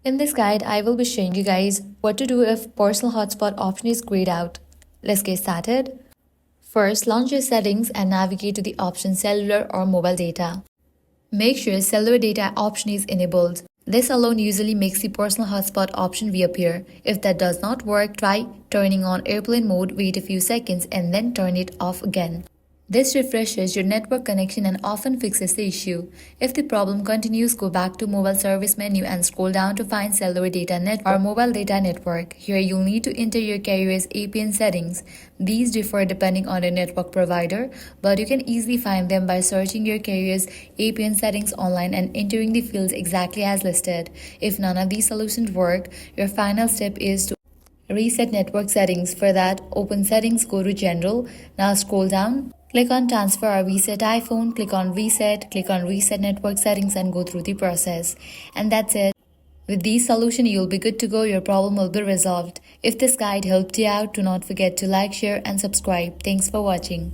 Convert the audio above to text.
In this guide, I will be showing you guys what to do if personal hotspot option is grayed out. Let's get started. First, launch your settings and navigate to the option cellular or mobile data. Make sure cellular data option is enabled. This alone usually makes the personal hotspot option reappear. If that does not work, try turning on airplane mode, wait a few seconds and then turn it off again. This refreshes your network connection and often fixes the issue. If the problem continues, go back to mobile service menu and scroll down to find cellular data network or mobile data network. Here you'll need to enter your carrier's APN settings. These differ depending on your network provider, but you can easily find them by searching your carrier's APN settings online and entering the fields exactly as listed. If none of these solutions work, your final step is to reset network settings. For that, open settings, go to general. Now scroll down. Click on transfer or reset iPhone, click on reset network settings and go through the process. And that's it. With these solutions, you'll be good to go. Your problem will be resolved. If this guide helped you out, do not forget to like, share and subscribe. Thanks for watching.